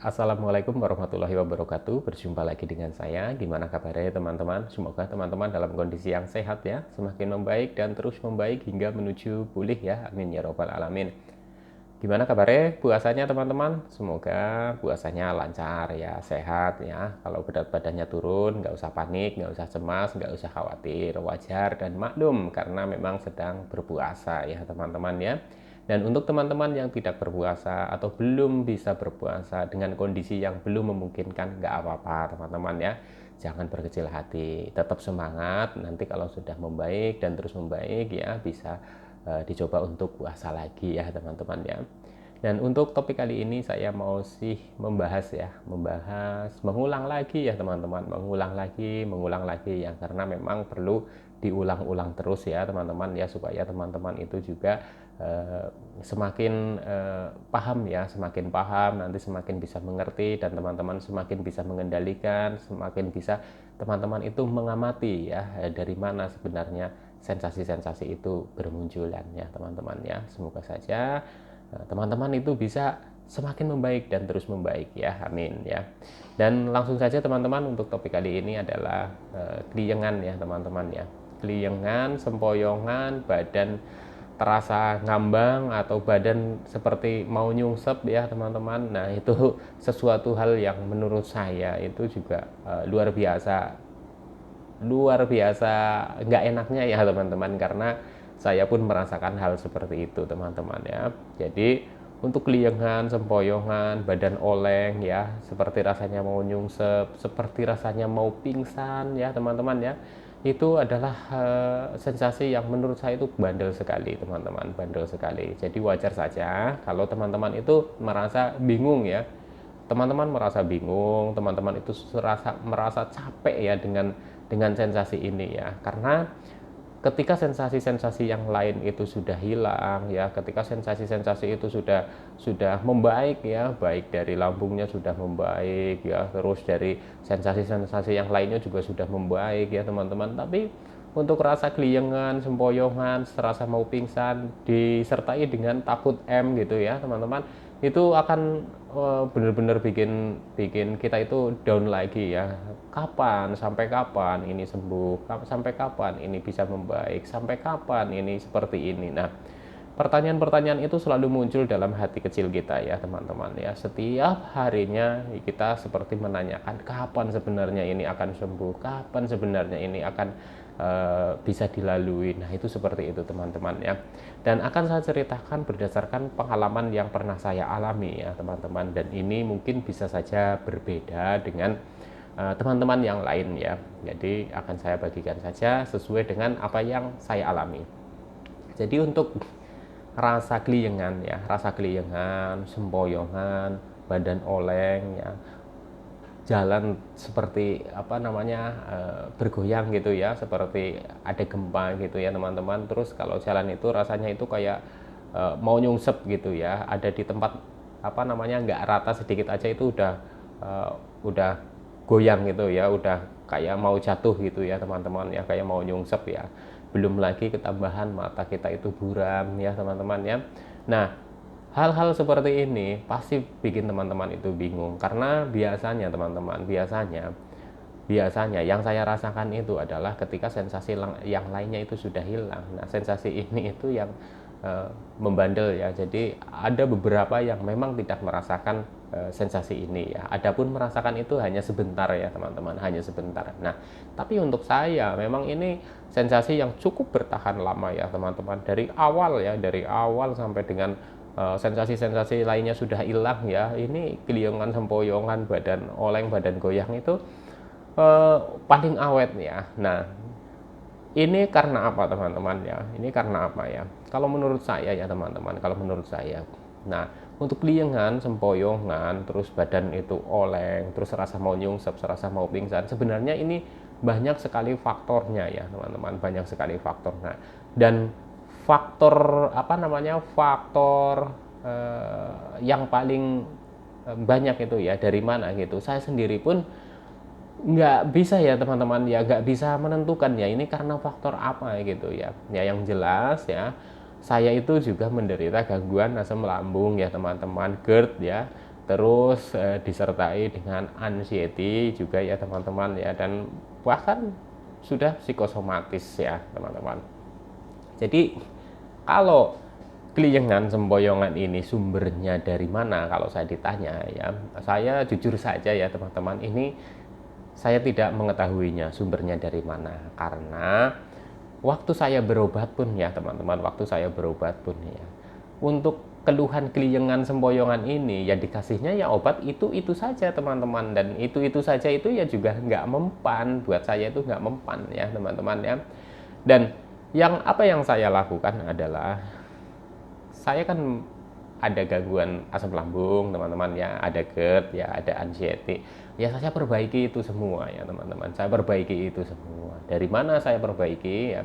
Assalamualaikum warahmatullahi wabarakatuh. Berjumpa lagi dengan saya. Gimana kabarnya teman-teman? Semoga teman-teman dalam kondisi yang sehat ya, semakin membaik dan terus membaik hingga menuju pulih ya. Amin ya robbal alamin. Gimana kabarnya puasanya teman-teman? Semoga puasanya lancar ya, sehat ya. Kalau berat badannya turun, nggak usah panik, nggak usah cemas, nggak usah khawatir. Wajar dan maklum karena memang sedang berpuasa ya teman-teman ya. Dan untuk teman-teman yang tidak berpuasa atau belum bisa berpuasa dengan kondisi yang belum memungkinkan, nggak apa-apa teman-teman ya. Jangan berkecil hati, tetap semangat. Nanti kalau sudah membaik dan terus membaik ya bisa dicoba untuk puasa lagi ya teman-teman ya. Dan untuk topik kali ini saya mau membahas ya, mengulang lagi ya teman-teman, mengulang lagi ya, karena memang perlu diulang-ulang terus ya teman-teman ya, supaya teman-teman itu juga semakin paham ya, semakin paham nanti semakin bisa mengerti, dan teman-teman semakin bisa mengendalikan, semakin bisa teman-teman itu mengamati ya dari mana sebenarnya sensasi-sensasi itu bermunculan ya teman-teman ya. Semoga saja teman-teman itu bisa semakin membaik dan terus membaik ya, amin ya. Dan langsung saja teman-teman, untuk topik kali ini adalah keliengan ya teman-teman ya. Keliengan, sempoyongan, badan terasa ngambang atau badan seperti mau nyungsep ya teman-teman. Nah itu sesuatu hal yang menurut saya itu juga luar biasa nggak enaknya ya teman-teman, karena saya pun merasakan hal seperti itu teman-teman ya. Jadi untuk keliengan, sempoyongan, badan oleng ya, seperti rasanya mau nyungsep, seperti rasanya mau pingsan ya teman-teman ya, itu adalah sensasi yang menurut saya itu bandel sekali teman-teman, bandel sekali. Jadi wajar saja kalau teman-teman itu merasa bingung ya, teman-teman merasa bingung, teman-teman itu merasa capek ya dengan sensasi ini ya. Karena ketika sensasi-sensasi yang lain itu sudah hilang ya, ketika sensasi-sensasi itu sudah membaik ya, baik dari lambungnya sudah membaik ya, terus dari sensasi-sensasi yang lainnya juga sudah membaik ya teman-teman. Tapi untuk rasa keliengan, sempoyongan, serasa mau pingsan disertai dengan takut gitu ya teman-teman, itu akan benar-benar bikin bikin kita itu down lagi ya. Kapan, sampai kapan ini sembuh, sampai kapan ini bisa membaik, sampai kapan ini seperti ini. Nah, pertanyaan-pertanyaan itu selalu muncul dalam hati kecil kita ya teman-teman ya. Setiap harinya kita seperti menanyakan kapan sebenarnya ini akan sembuh, kapan sebenarnya ini akan bisa dilalui. Nah itu seperti itu teman-teman ya. Dan akan saya ceritakan berdasarkan pengalaman yang pernah saya alami ya teman-teman. Dan ini mungkin bisa saja berbeda dengan teman-teman yang lain ya. Jadi akan saya bagikan saja sesuai dengan apa yang saya alami. Jadi untuk rasa keliengan ya, rasa keliengan, sempoyongan, badan oleng ya, jalan seperti apa namanya bergoyang gitu ya, seperti ada gempa gitu ya teman-teman. Terus kalau jalan itu rasanya itu kayak mau nyungsep gitu ya, ada di tempat apa namanya nggak rata sedikit aja itu udah goyang gitu ya, udah kayak mau jatuh gitu ya teman-teman ya, kayak mau nyungsep ya. Belum lagi ketambahan mata kita itu buram ya teman-teman ya. Nah, hal-hal seperti ini pasti bikin teman-teman itu bingung, karena biasanya teman-teman, biasanya yang saya rasakan itu adalah ketika sensasi yang lainnya itu sudah hilang. Nah, sensasi ini itu yang membandel ya. Jadi ada beberapa yang memang tidak merasakan sensasi ini ya. Adapun merasakan itu hanya sebentar ya teman-teman, hanya sebentar. Nah, tapi untuk saya memang ini sensasi yang cukup bertahan lama ya teman-teman. Dari awal ya, dari awal sampai dengan sensasi-sensasi lainnya sudah hilang ya. Ini keliengan, sempoyongan, badan oleng, badan goyang itu paling awet ya. Nah, ini karena apa teman-teman ya? Ini karena apa ya? Kalau menurut saya ya teman-teman, kalau menurut saya. Nah, untuk keliengan, sempoyongan, terus badan itu oleng, terus serasa mau nyungsep, serasa mau pingsan, sebenarnya ini banyak sekali faktornya ya teman-teman, banyak sekali faktor. Nah, dan faktor apa namanya? Faktor yang paling banyak itu ya dari mana gitu. Saya sendiri pun nggak bisa ya teman-teman ya, nggak bisa menentukan ya ini karena faktor apa gitu ya. Ya yang jelas ya, saya itu juga menderita gangguan asam lambung ya teman-teman, GERD ya. terus disertai dengan anxiety juga ya teman-teman ya, dan bahkan sudah psikosomatis ya teman-teman. Jadi kalau keliengan sempoyongan ini sumbernya dari mana, kalau saya ditanya ya, saya jujur saja ya teman-teman, ini saya tidak mengetahuinya sumbernya dari mana, karena waktu saya berobat pun ya teman-teman, waktu saya berobat pun ya, untuk keluhan keliengan sempoyongan ini ya dikasihnya ya obat itu saja teman-teman, dan itu saja itu ya juga nggak mempan, buat saya itu nggak mempan ya teman-teman ya. Dan yang saya lakukan adalah, saya kan ada gangguan asam lambung teman-teman ya, ada GERD ya, ada anxiety ya, saya perbaiki itu semua ya teman-teman, saya perbaiki itu semua. Dari mana saya perbaiki ya?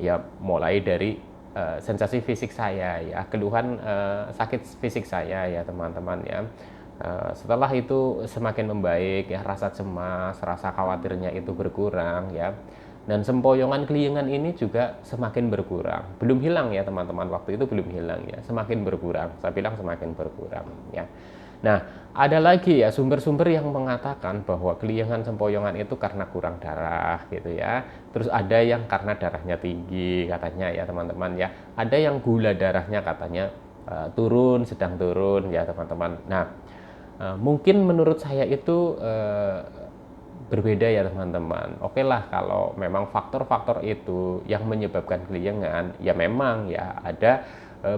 Ya mulai dari sensasi fisik saya ya, keluhan sakit fisik saya ya teman-teman ya. Setelah itu semakin membaik ya, rasa cemas, rasa khawatirnya itu berkurang ya, dan sempoyongan keliengan ini juga semakin berkurang. Belum hilang ya teman-teman, waktu itu belum hilang ya, semakin berkurang, saya bilang semakin berkurang ya. Nah, ada lagi ya sumber-sumber yang mengatakan bahwa keliengan sempoyongan itu karena kurang darah gitu ya. Terus ada yang karena darahnya tinggi katanya ya teman-teman ya. Ada yang gula darahnya katanya turun, sedang turun ya teman-teman. Nah, mungkin menurut saya itu berbeda ya teman-teman. Oke lah, kalau memang faktor-faktor itu yang menyebabkan keliengan, ya memang ya ada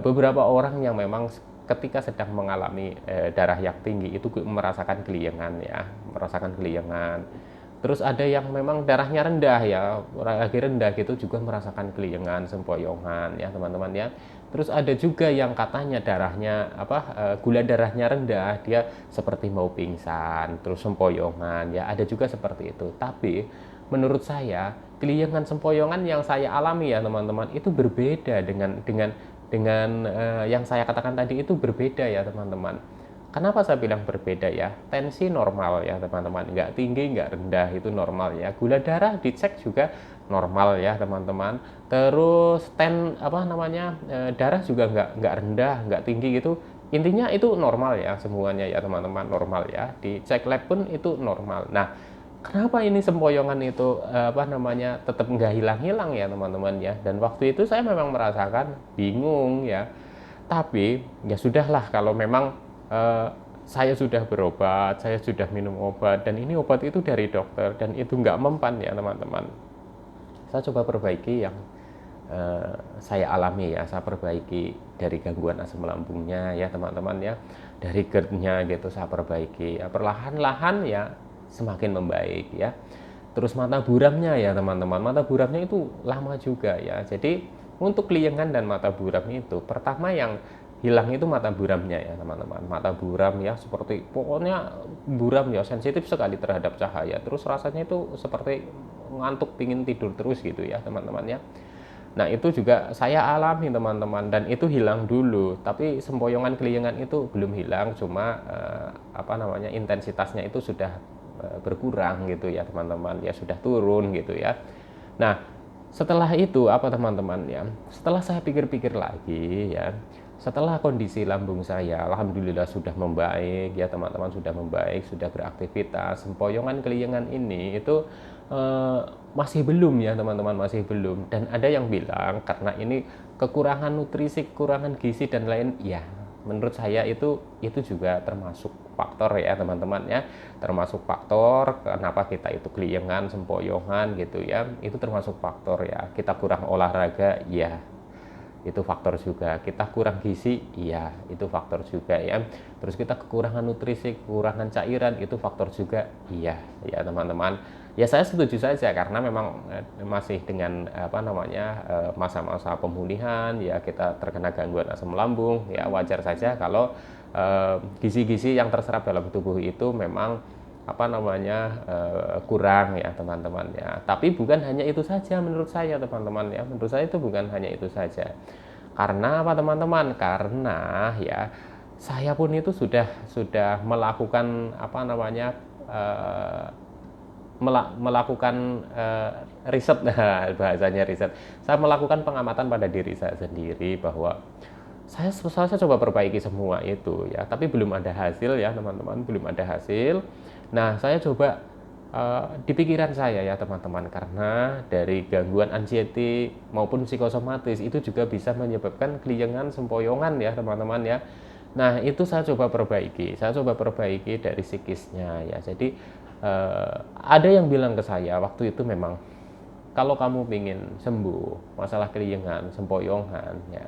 beberapa orang yang memang ketika sedang mengalami darah yang tinggi itu merasakan keliengan ya, merasakan keliengan. Terus ada yang memang darahnya rendah ya, lagi rendah gitu juga merasakan keliengan, sempoyongan ya teman-teman ya. Terus ada juga yang katanya darahnya gula darahnya rendah, dia seperti mau pingsan, terus sempoyongan ya, ada juga seperti itu. Tapi menurut saya keliengan sempoyongan yang saya alami ya teman-teman itu berbeda dengan yang saya katakan tadi, itu berbeda ya teman-teman. Kenapa saya bilang berbeda ya? Tensi normal ya teman-teman, nggak tinggi nggak rendah, itu normal ya. Gula darah dicek juga normal ya teman-teman. Terus darah juga nggak rendah nggak tinggi gitu. Intinya itu normal ya semuanya ya teman-teman, normal ya. Dicek lab pun itu normal. Nah, kenapa ini sempoyongan itu tetap nggak hilang-hilang ya teman-teman ya? Dan waktu itu saya memang merasakan bingung ya. Tapi ya sudahlah, kalau memang saya sudah berobat, saya sudah minum obat, dan ini obat itu dari dokter, dan itu nggak mempan ya teman-teman. Saya coba perbaiki yang saya alami ya, saya perbaiki dari gangguan asam lambungnya ya teman-teman ya, dari GERD-nya gitu saya perbaiki ya, perlahan-lahan ya semakin membaik ya. Terus mata buramnya ya teman-teman, mata buramnya itu lama juga ya. Jadi untuk keliengan dan mata buram itu, pertama yang hilang itu mata buramnya ya teman-teman. Mata buram ya, seperti pokoknya buram ya, sensitif sekali terhadap cahaya. Terus rasanya itu seperti ngantuk, pingin tidur terus gitu ya teman-teman ya. Nah, itu juga saya alami teman-teman, dan itu hilang dulu. Tapi sempoyongan keliengan itu belum hilang, cuma intensitasnya itu sudah berkurang gitu ya teman-teman ya, sudah turun gitu ya. Nah, setelah itu apa teman-teman ya, setelah saya pikir-pikir lagi ya, setelah kondisi lambung saya alhamdulillah sudah membaik ya teman-teman, sudah membaik, sudah beraktivitas, sempoyongan keliengan ini itu masih belum ya teman-teman, masih belum. Dan ada yang bilang karena ini kekurangan nutrisi, kekurangan gizi dan lain ya. Menurut saya itu juga termasuk faktor ya teman-teman ya, termasuk faktor kenapa kita itu keliengan, sempoyongan gitu ya, itu termasuk faktor ya. Kita kurang olahraga ya, itu faktor juga. Kita kurang gizi, iya, itu faktor juga ya. Terus kita kekurangan nutrisi, kekurangan cairan, itu faktor juga, iya, ya teman-teman. Ya saya setuju saja, karena memang masih dengan masa-masa pemulihan ya, kita terkena gangguan asam lambung ya, wajar saja kalau gizi-gizi yang terserap dalam tubuh itu memang kurang ya teman-teman ya. Tapi bukan hanya itu saja menurut saya teman-teman ya, menurut saya itu bukan hanya itu saja. Karena apa teman-teman? Karena ya saya pun itu sudah melakukan melakukan riset, bahasanya riset. Saya melakukan pengamatan pada diri saya sendiri bahwa saya coba perbaiki semua itu ya, tapi belum ada hasil ya teman-teman, belum ada hasil. Nah, saya coba di pikiran saya ya teman-teman, karena dari gangguan anxiety maupun psikosomatis itu juga bisa menyebabkan keliengan sempoyongan ya teman-teman ya. Nah, itu saya coba perbaiki dari psikisnya ya. Jadi ada yang bilang ke saya waktu itu, memang kalau kamu ingin sembuh masalah keliengan sempoyongan ya,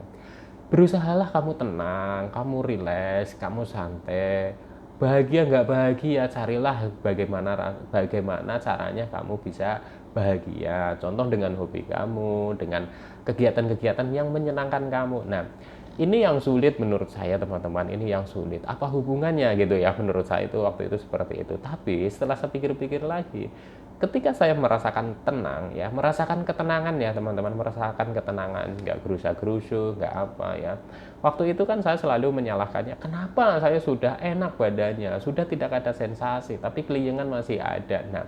berusahalah kamu tenang, kamu rileks, kamu santai. Bahagia nggak bahagia, carilah bagaimana caranya kamu bisa bahagia. Contoh dengan hobi kamu, dengan kegiatan-kegiatan yang menyenangkan kamu. Nah, ini yang sulit menurut saya teman-teman, ini yang sulit. Apa hubungannya gitu ya, menurut saya itu waktu itu seperti itu. Tapi setelah saya pikir-pikir lagi, ketika saya merasakan tenang ya, merasakan ketenangan ya teman-teman, merasakan ketenangan, nggak gerusa-gerusu, nggak apa ya. Waktu itu kan saya selalu menyalahkannya, kenapa saya sudah enak badannya, sudah tidak ada sensasi, tapi keliengan masih ada. Nah,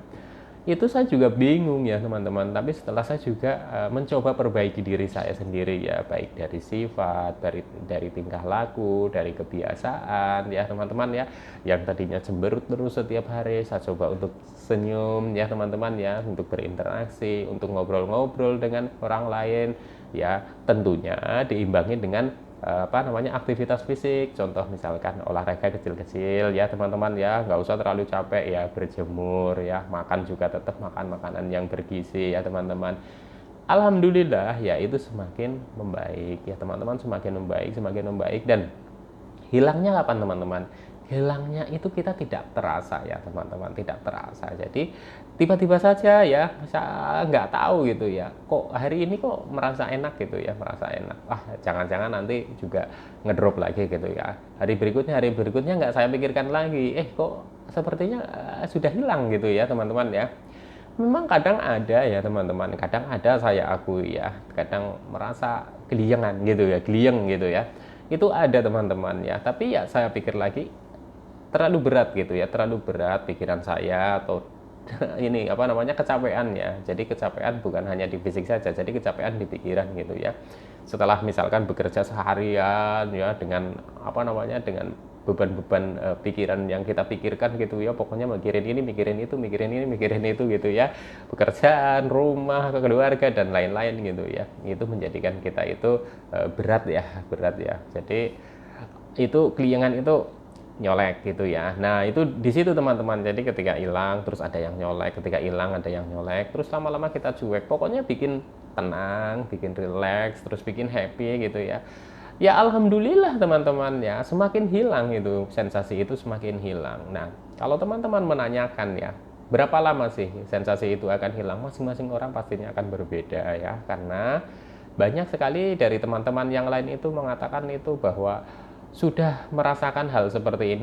itu saya juga bingung ya teman-teman, tapi setelah saya juga mencoba perbaiki diri saya sendiri ya, baik dari sifat, dari tingkah laku, dari kebiasaan ya teman-teman ya, yang tadinya cemberut terus setiap hari, saya coba untuk senyum ya teman-teman ya, untuk berinteraksi, untuk ngobrol-ngobrol dengan orang lain ya, tentunya diimbangi dengan aktivitas fisik. Contoh misalkan olahraga kecil-kecil ya teman-teman ya, nggak usah terlalu capek ya, berjemur ya, makan juga tetap makan makanan yang bergizi ya teman-teman. Alhamdulillah ya, itu semakin membaik ya teman-teman, semakin membaik. Dan hilangnya kapan teman-teman? Hilangnya itu kita tidak terasa ya teman-teman, tidak terasa. Jadi tiba-tiba saja ya, saya nggak tahu gitu ya, kok hari ini kok merasa enak gitu ya, merasa enak. Jangan-jangan nanti juga ngedrop lagi gitu ya. Hari berikutnya nggak saya pikirkan lagi, kok sepertinya sudah hilang gitu ya teman-teman ya. Memang kadang ada ya teman-teman, kadang ada, saya akui ya, kadang merasa geliengan gitu ya, gelieng gitu ya. Itu ada teman-teman ya, tapi ya saya pikir lagi, terlalu berat gitu ya, terlalu berat pikiran saya, atau ini kecapean ya. Jadi kecapean bukan hanya di fisik saja, jadi kecapean di pikiran gitu ya. Setelah misalkan bekerja seharian ya, dengan dengan beban-beban pikiran yang kita pikirkan gitu ya, pokoknya mikirin ini, mikirin itu, mikirin ini, mikirin itu gitu ya, pekerjaan, rumah, keluarga dan lain-lain gitu ya. Itu menjadikan kita itu berat ya. Jadi itu keliengan itu nyolek gitu ya. Nah, itu di situ teman-teman. Jadi ketika hilang terus ada yang nyolek, ketika hilang ada yang nyolek, terus lama-lama kita cuek. Pokoknya bikin tenang, bikin relax, terus bikin happy gitu ya. Ya alhamdulillah teman-teman ya, semakin hilang itu, sensasi itu semakin hilang. Nah, kalau teman-teman menanyakan ya, berapa lama sih sensasi itu akan hilang? Masing-masing orang pastinya akan berbeda ya, karena banyak sekali dari teman-teman yang lain itu mengatakan itu bahwa sudah merasakan hal seperti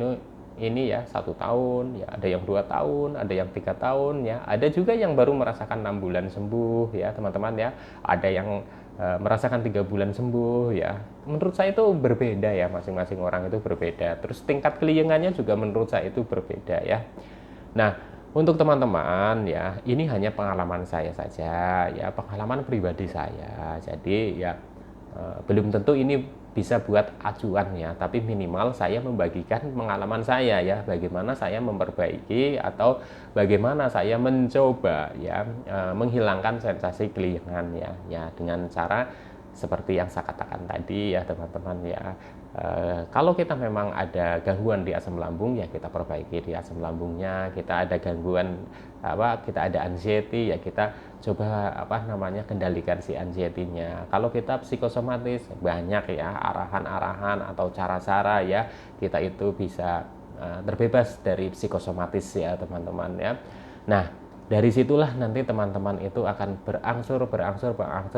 ini ya 1 tahun ya, ada yang 2 tahun, ada yang 3 tahun ya, ada juga yang baru merasakan 6 bulan sembuh ya teman-teman ya, ada yang merasakan 3 bulan sembuh ya. Menurut saya itu berbeda ya, masing-masing orang itu berbeda. Terus tingkat keliengannya juga menurut saya itu berbeda ya. Nah, untuk teman-teman ya, ini hanya pengalaman saya saja ya, pengalaman pribadi saya. Jadi ya belum tentu ini bisa buat acuan ya, tapi minimal saya membagikan pengalaman saya ya, bagaimana saya memperbaiki atau bagaimana saya mencoba ya menghilangkan sensasi keliengan ya dengan cara seperti yang saya katakan tadi ya teman-teman ya. Kalau kita memang ada gangguan di asam lambung ya, kita perbaiki di asam lambungnya. Kita ada gangguan kita ada anxiety ya, kita coba kendalikan si anxiety-nya. Kalau kita psikosomatis, banyak ya arahan-arahan atau cara-cara ya, kita itu bisa terbebas dari psikosomatis ya teman-teman ya. Nah, dari situlah nanti teman-teman itu akan berangsur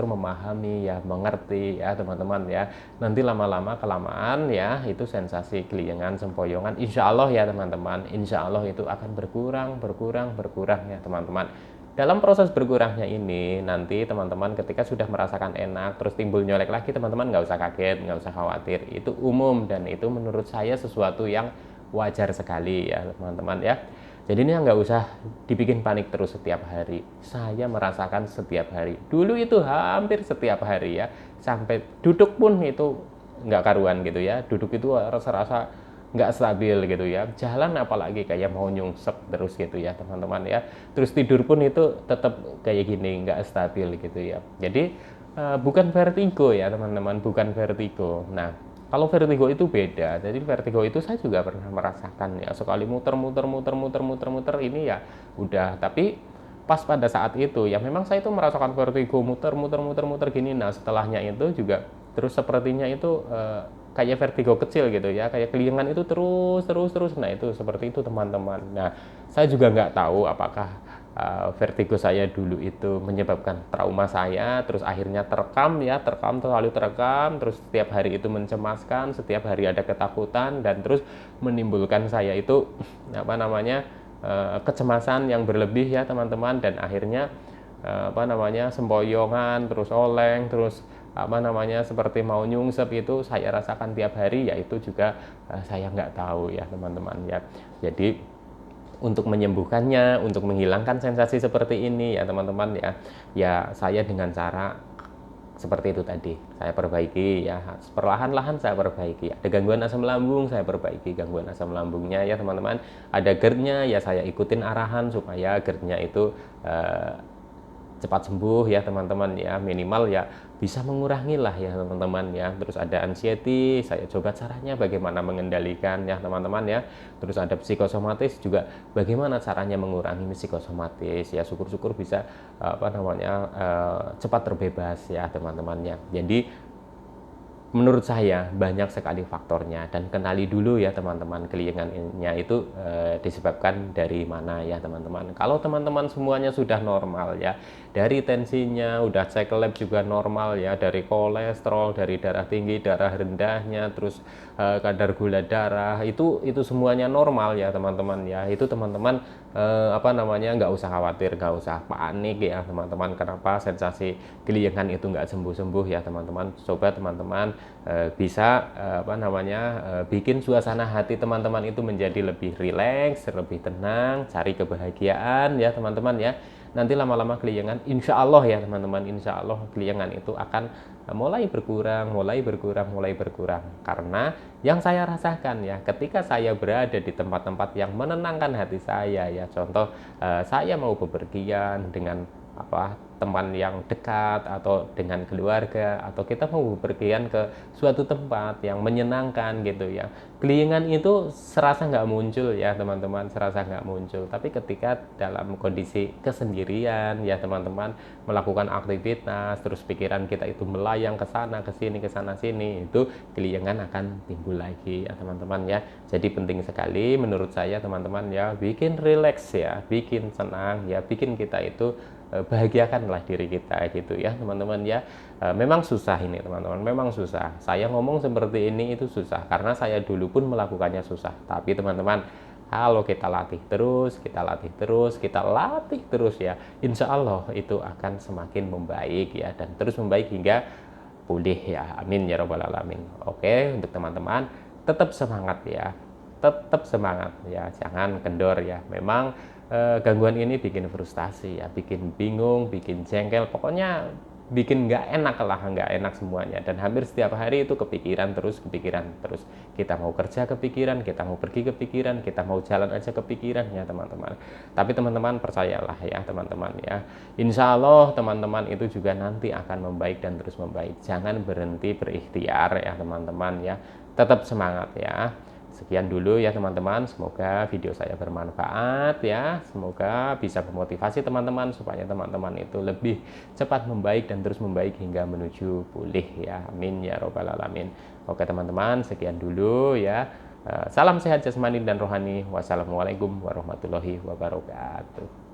memahami ya, mengerti ya teman-teman ya. Nanti lama-lama kelamaan ya, itu sensasi keliengan sempoyongan insya Allah ya teman-teman, insya Allah itu akan berkurang ya teman-teman. Dalam proses berkurangnya ini, nanti teman-teman ketika sudah merasakan enak terus timbul nyolek lagi, teman-teman nggak usah kaget, nggak usah khawatir, itu umum dan itu menurut saya sesuatu yang wajar sekali ya teman-teman ya. Jadi ini nggak usah dibikin panik terus setiap hari. Saya merasakan setiap hari. Dulu itu hampir setiap hari ya. Sampai duduk pun itu nggak karuan gitu ya, duduk itu rasa-rasa nggak stabil gitu ya, jalan apalagi kayak mau nyungsep terus gitu ya teman-teman ya, terus tidur pun itu tetap kayak gini nggak stabil gitu ya. Jadi bukan vertigo ya teman-teman, bukan vertigo. Nah, kalau vertigo itu beda. Jadi vertigo itu saya juga pernah merasakan ya, sekali muter ini ya udah. Tapi pas pada saat itu ya memang saya itu merasakan vertigo muter gini. Nah, setelahnya itu juga terus sepertinya itu kayak vertigo kecil gitu ya, kayak keliengan itu terus. Nah, itu seperti itu teman-teman. Nah, saya juga nggak tahu apakah vertigo saya dulu itu menyebabkan trauma saya, terus akhirnya terekam selalu terekam, terus setiap hari itu mencemaskan, setiap hari ada ketakutan, dan terus menimbulkan saya itu apa namanya kecemasan yang berlebih ya teman-teman, dan akhirnya apa namanya sempoyongan, terus oleng, terus apa namanya seperti mau nyungsep itu saya rasakan tiap hari, yaitu juga saya nggak tahu ya teman-teman ya. Jadi untuk menyembuhkannya, untuk menghilangkan sensasi seperti ini ya teman-teman ya, ya saya dengan cara seperti itu tadi, saya perbaiki ya, perlahan-lahan saya perbaiki. Ada gangguan asam lambung, saya perbaiki gangguan asam lambungnya ya teman-teman. Ada GERD-nya ya, saya ikutin arahan supaya GERD-nya itu cepat sembuh ya teman-teman ya, minimal ya bisa mengurangi lah ya teman-teman ya. Terus ada anxiety, saya coba caranya bagaimana mengendalikan ya teman-teman ya. Terus ada psikosomatis juga, bagaimana caranya mengurangi psikosomatis ya, syukur-syukur bisa apa namanya cepat terbebas ya teman-teman ya. Jadi menurut saya banyak sekali faktornya, dan kenali dulu ya teman-teman keliengannya itu disebabkan dari mana ya teman-teman. Kalau teman-teman semuanya sudah normal ya, dari tensinya udah cek lab juga normal ya, dari kolesterol, dari darah tinggi, darah rendahnya, terus kadar gula darah itu semuanya normal ya teman-teman ya. Itu teman-teman apa namanya nggak usah khawatir, nggak usah panik ya teman-teman. Kenapa sensasi keliengan itu nggak sembuh-sembuh ya teman-teman. Coba teman-teman bisa apa namanya bikin suasana hati teman-teman itu menjadi lebih rileks, lebih tenang, cari kebahagiaan ya teman-teman ya. Nanti lama-lama keliengan, insya Allah ya teman-teman, insya Allah keliengan itu akan mulai berkurang. Karena yang saya rasakan ya, ketika saya berada di tempat-tempat yang menenangkan hati saya ya, contoh saya mau bepergian dengan apa teman yang dekat atau dengan keluarga, atau kita mau bepergian ke suatu tempat yang menyenangkan gitu ya, keliengan itu serasa nggak muncul ya teman-teman, serasa nggak muncul. Tapi ketika dalam kondisi kesendirian ya teman-teman, melakukan aktivitas terus pikiran kita itu melayang ke sana ke sini, itu keliengan akan timbul lagi ya teman-teman ya. Jadi penting sekali menurut saya teman-teman ya, bikin rileks ya, bikin senang ya, bikin kita itu bahagiakanlah diri kita gitu ya teman-teman ya. Memang susah ini teman-teman, memang susah. Saya ngomong seperti ini itu susah karena saya dulu pun melakukannya susah. Tapi teman-teman, kalau kita latih terus ya, insya Allah itu akan semakin membaik ya, dan terus membaik hingga pulih ya. Amin ya robbal alamin. Oke, untuk teman-teman tetap semangat ya, jangan kendor ya. Memang gangguan ini bikin frustasi ya, bikin bingung, bikin jengkel, pokoknya bikin nggak enak semuanya. Dan hampir setiap hari itu kepikiran terus. Kita mau kerja kepikiran, kita mau pergi kepikiran, kita mau jalan aja kepikiran ya teman-teman. Tapi teman-teman percayalah ya teman-teman ya, insya Allah teman-teman itu juga nanti akan membaik dan terus membaik. Jangan berhenti berikhtiar ya teman-teman ya, tetap semangat ya. Sekian dulu ya teman-teman, semoga video saya bermanfaat ya, semoga bisa memotivasi teman-teman supaya teman-teman itu lebih cepat membaik dan terus membaik hingga menuju pulih ya. Amin ya robbal alamin. Oke teman-teman, sekian dulu ya. Salam sehat jasmani dan rohani. Wassalamualaikum warahmatullahi wabarakatuh.